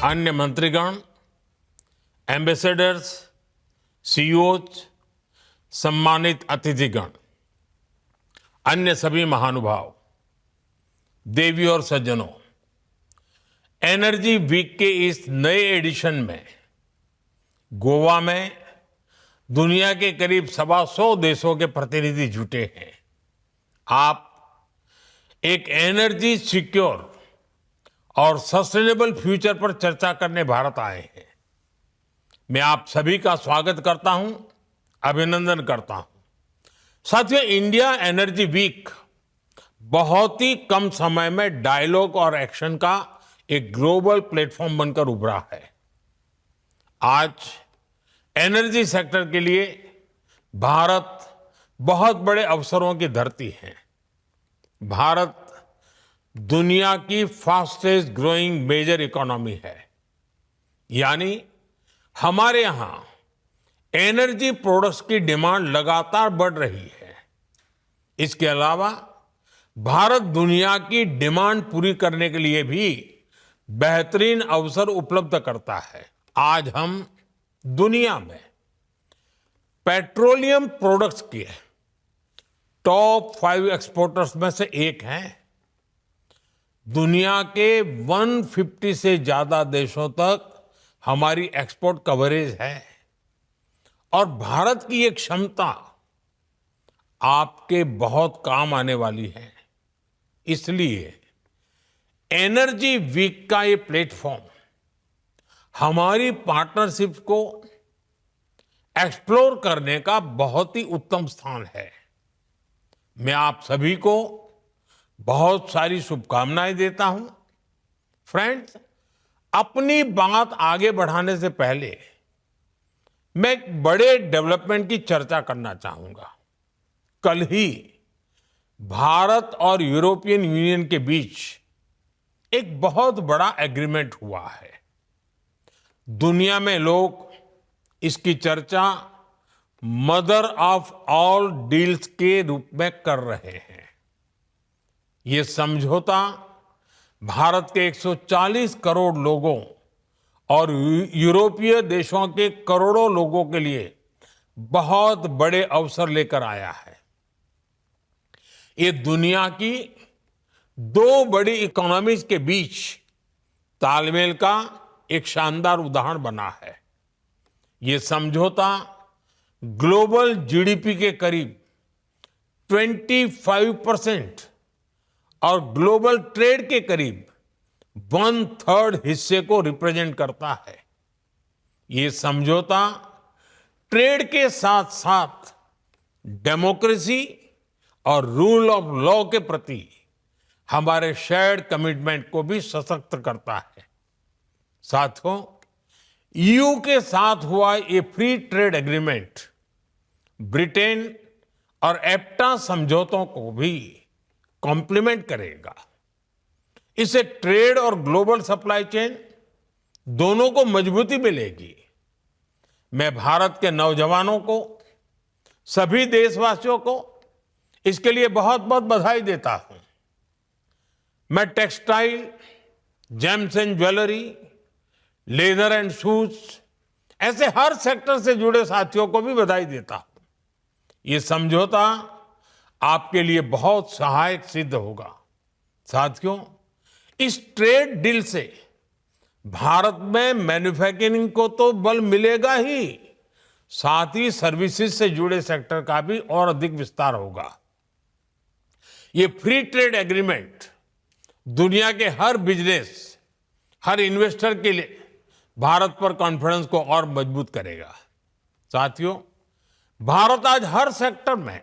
अन्य मंत्रीगण, ambassadors, CEOs, सम्मानित अतिथिगण, अन्य सभी महानुभाव, देवी और सज्जनों, एनर्जी वीक के इस नए एडिशन में गोवा में दुनिया के करीब 125 देशों के प्रतिनिधि जुटे हैं। आप एक एनर्जी सिक्योर और सस्टेनेबल फ्यूचर पर चर्चा करने भारत आए हैं। मैं आप सभी का स्वागत करता हूं, अभिनंदन करता हूं। साथियों, इंडिया एनर्जी वीक बहुत ही कम समय में डायलॉग और एक्शन का एक ग्लोबल प्लेटफॉर्म बनकर उभरा है। आज एनर्जी सेक्टर के लिए भारत बहुत बड़े अवसरों की धरती है। भारत दुनिया की फास्टेस्ट ग्रोइंग मेजर इकोनॉमी है, यानी हमारे यहां एनर्जी प्रोडक्ट्स की डिमांड लगातार बढ़ रही है। इसके अलावा भारत दुनिया की डिमांड पूरी करने के लिए भी बेहतरीन अवसर उपलब्ध करता है। आज हम दुनिया में पेट्रोलियम प्रोडक्ट्स के टॉप 5 एक्सपोर्टर्स में से एक हैं। दुनिया के 150 से ज्यादा देशों तक हमारी एक्सपोर्ट कवरेज है और भारत की ये क्षमता आपके बहुत काम आने वाली है। इसलिए एनर्जी वीक का ये प्लेटफॉर्म हमारी पार्टनरशिप को एक्सप्लोर करने का बहुत ही उत्तम स्थान है। मैं आप सभी को बहुत सारी शुभकामनाएं देता हूं। फ्रेंड्स, अपनी बात आगे बढ़ाने से पहले मैं एक बड़े डेवलपमेंट की चर्चा करना चाहूंगा। कल ही भारत और यूरोपियन यूनियन के बीच एक बहुत बड़ा एग्रीमेंट हुआ है। दुनिया में लोग इसकी चर्चा मदर ऑफ ऑल डील्स के रूप में कर रहे हैं। ये समझौता भारत के 140 करोड़ लोगों और यूरोपीय देशों के करोड़ों लोगों के लिए बहुत बड़े अवसर लेकर आया है। ये दुनिया की 2 बड़ी इकोनॉमीज के बीच तालमेल का एक शानदार उदाहरण बना है। ये समझौता ग्लोबल जीडीपी के करीब 25% और ग्लोबल ट्रेड के करीब 1/3 हिस्से को रिप्रेजेंट करता है। ये समझौता ट्रेड के साथ साथ डेमोक्रेसी और रूल ऑफ लॉ के प्रति हमारे शेयर्ड कमिटमेंट को भी सशक्त करता है। साथियों, ईयू के साथ हुआ ये फ्री ट्रेड एग्रीमेंट ब्रिटेन और एप्टा समझौतों को भी कॉम्प्लीमेंट करेगा। इससे ट्रेड और ग्लोबल सप्लाई चेन दोनों को मजबूती मिलेगी। मैं भारत के नौजवानों को, सभी देशवासियों को इसके लिए बहुत बहुत बधाई देता हूं। मैं textile, James and jewellery, leather and shoes ऐसे हर सेक्टर से जुड़े साथियों को भी बधाई देता हूं। ये समझौता आपके लिए बहुत सहायक सिद्ध होगा। साथियों, इस ट्रेड डील से भारत में मैन्युफैक्चरिंग को तो बल मिलेगा ही, साथ ही सर्विसेज से जुड़े सेक्टर का भी और अधिक विस्तार होगा। ये फ्री ट्रेड एग्रीमेंट दुनिया के हर बिजनेस, हर इन्वेस्टर के लिए भारत पर कॉन्फिडेंस को और मजबूत करेगा। साथियों, भारत आज हर सेक्टर में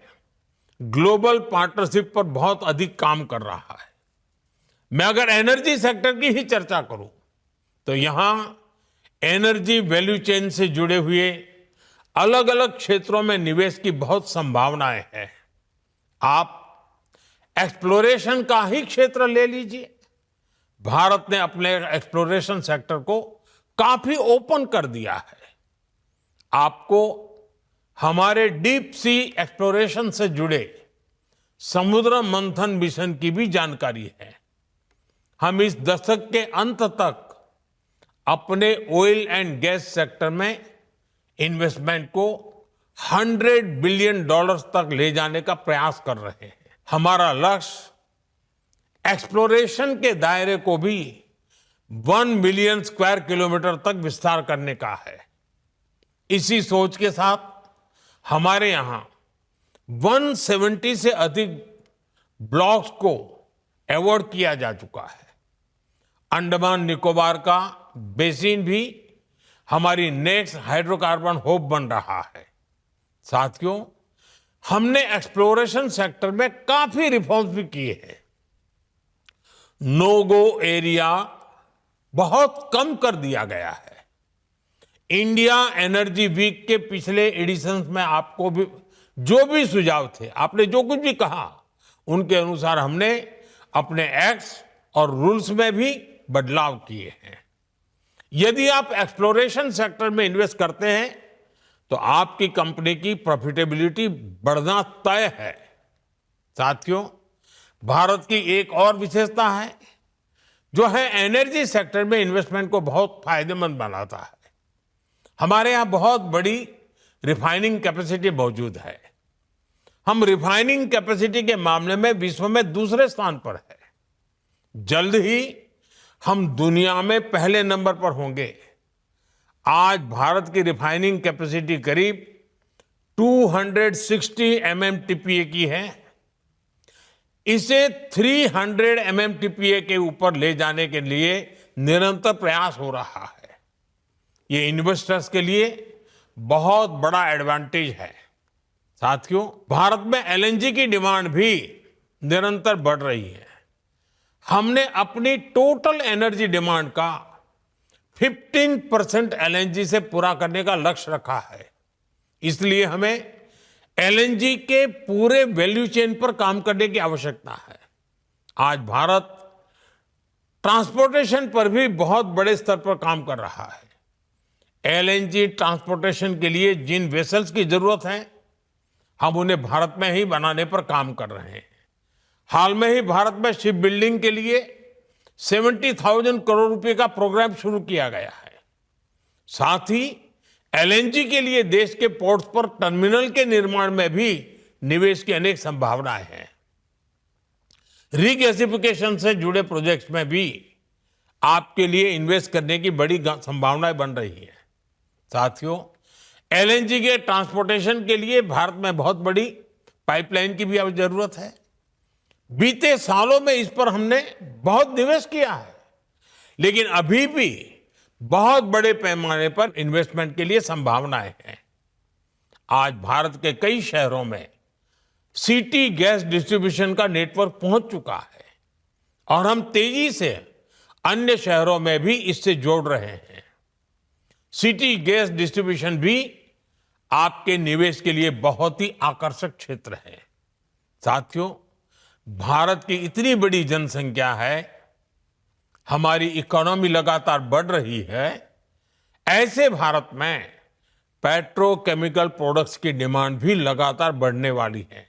ग्लोबल पार्टनरशिप पर बहुत अधिक काम कर रहा है। मैं अगर एनर्जी सेक्टर की ही चर्चा करूं तो यहां एनर्जी वैल्यू चेन से जुड़े हुए अलग अलग क्षेत्रों में निवेश की बहुत संभावनाएं हैं। आप एक्सप्लोरेशन का ही क्षेत्र ले लीजिए। भारत ने अपने एक्सप्लोरेशन सेक्टर को काफी ओपन कर दिया है। आपको हमारे डीप सी एक्सप्लोरेशन से जुड़े समुद्र मंथन मिशन की भी जानकारी है। हम इस दशक के अंत तक अपने ऑयल एंड गैस सेक्टर में इन्वेस्टमेंट को 100 बिलियन डॉलर्स तक ले जाने का प्रयास कर रहे हैं। हमारा लक्ष्य एक्सप्लोरेशन के दायरे को भी 1 मिलियन स्क्वायर किलोमीटर तक विस्तार करने का है। इसी सोच के साथ हमारे यहां 170 से अधिक ब्लॉक्स को अवार्ड किया जा चुका है। अंडमान निकोबार का बेसिन भी हमारी नेक्स्ट हाइड्रोकार्बन हब बन रहा है। साथियों, हमने एक्सप्लोरेशन सेक्टर में काफी रिफॉर्म्स भी किए हैं। नो गो एरिया बहुत कम कर दिया गया है। इंडिया एनर्जी वीक के पिछले एडिशंस में आपको भी जो भी सुझाव थे, आपने जो कुछ भी कहा, उनके अनुसार हमने अपने एक्ट्स और रूल्स में भी बदलाव किए हैं। यदि आप एक्सप्लोरेशन सेक्टर में इन्वेस्ट करते हैं तो आपकी कंपनी की प्रॉफिटेबिलिटी बढ़ना तय है। साथियों, भारत की एक और विशेषता है जो है एनर्जी सेक्टर में इन्वेस्टमेंट को बहुत फायदेमंद बनाता है। हमारे यहां बहुत बड़ी रिफाइनिंग कैपेसिटी मौजूद है। हम रिफाइनिंग कैपेसिटी के मामले में विश्व में दूसरे स्थान पर है। जल्द ही हम दुनिया में पहले नंबर पर होंगे। आज भारत की रिफाइनिंग कैपेसिटी करीब 260 MMTPA की है। इसे 300 MMTPA के ऊपर ले जाने के लिए निरंतर प्रयास हो रहा है। ये इन्वेस्टर्स के लिए बहुत बड़ा एडवांटेज है। साथियों, भारत में LNG की डिमांड भी निरंतर बढ़ रही है। हमने अपनी टोटल एनर्जी डिमांड का 15% LNG से पूरा करने का लक्ष्य रखा है। इसलिए हमें LNG के पूरे वैल्यू चेन पर काम करने की आवश्यकता है। आज भारत ट्रांसपोर्टेशन पर भी बहुत बड़े स्तर पर काम कर रहा है। LNG ट्रांसपोर्टेशन के लिए जिन वेसल्स की जरूरत है, हम उन्हें भारत में ही बनाने पर काम कर रहे हैं। हाल में ही भारत में शिप बिल्डिंग के लिए 70,000 करोड़ रुपए का प्रोग्राम शुरू किया गया है। साथ ही LNG के लिए देश के पोर्ट्स पर टर्मिनल के निर्माण में भी निवेश की अनेक संभावनाएं हैं। रीगैसिफिकेशन से जुड़े प्रोजेक्ट्स में भी आपके लिए इन्वेस्ट करने की बड़ी संभावनाएं बन रही है। साथियों, LNG के ट्रांसपोर्टेशन के लिए भारत में बहुत बड़ी पाइपलाइन की भी अब जरूरत है। बीते सालों में इस पर हमने बहुत निवेश किया है, लेकिन अभी भी बहुत बड़े पैमाने पर इन्वेस्टमेंट के लिए संभावनाएं हैं। आज भारत के कई शहरों में सिटी गैस डिस्ट्रीब्यूशन का नेटवर्क पहुंच चुका है और हम तेजी से अन्य शहरों में भी इससे जोड़ रहे हैं। सिटी गैस डिस्ट्रीब्यूशन भी आपके निवेश के लिए बहुत ही आकर्षक क्षेत्र है। साथियों, भारत की इतनी बड़ी जनसंख्या है, हमारी इकोनॉमी लगातार बढ़ रही है। ऐसे भारत में पेट्रोकेमिकल प्रोडक्ट्स की डिमांड भी लगातार बढ़ने वाली है।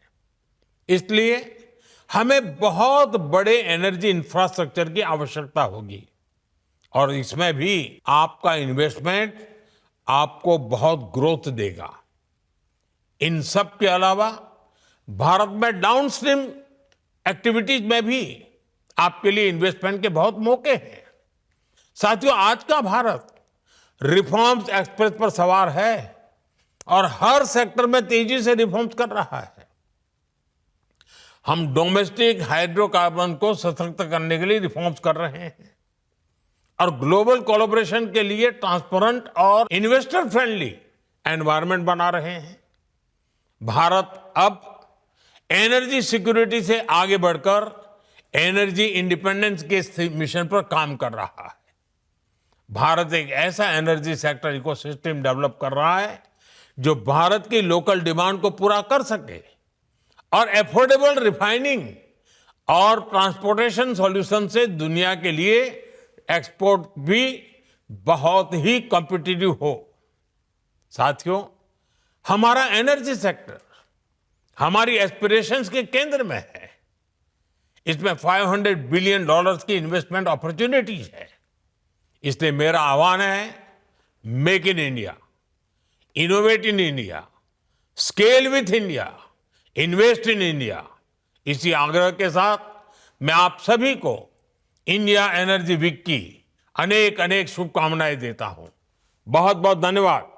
इसलिए हमें बहुत बड़े एनर्जी इंफ्रास्ट्रक्चर की आवश्यकता होगी और इसमें भी आपका इन्वेस्टमेंट आपको बहुत ग्रोथ देगा। इन सब के अलावा भारत में डाउनस्ट्रीम एक्टिविटीज में भी आपके लिए इन्वेस्टमेंट के बहुत मौके हैं। साथियों, आज का भारत रिफॉर्म्स एक्सप्रेस पर सवार है और हर सेक्टर में तेजी से रिफॉर्म्स कर रहा है। हम डोमेस्टिक हाइड्रोकार्बन को सशक्त करने के लिए रिफॉर्म्स कर रहे हैं और ग्लोबल कोलैबोरेशन के लिए ट्रांसपेरेंट और इन्वेस्टर फ्रेंडली एनवायरनमेंट बना रहे हैं। भारत अब एनर्जी सिक्योरिटी से आगे बढ़कर एनर्जी इंडिपेंडेंस के मिशन पर काम कर रहा है। भारत एक ऐसा एनर्जी सेक्टर इकोसिस्टम डेवलप कर रहा है जो भारत की लोकल डिमांड को पूरा कर सके और एफोर्डेबल रिफाइनिंग और ट्रांसपोर्टेशन सॉल्यूशन से दुनिया के लिए एक्सपोर्ट भी बहुत ही कॉम्पिटिटिव हो। साथियों, हमारा एनर्जी सेक्टर हमारी एस्पिरेशंस के केंद्र में है। इसमें $500 बिलियन की इन्वेस्टमेंट अपॉर्चुनिटीज है। इसलिए मेरा आह्वान है, make in India, innovate in India, scale with India, invest in India. इसी आग्रह के साथ मैं आप सभी को इंडिया एनर्जी वीक की अनेक अनेक शुभकामनाएं देता हूं। बहुत बहुत धन्यवाद।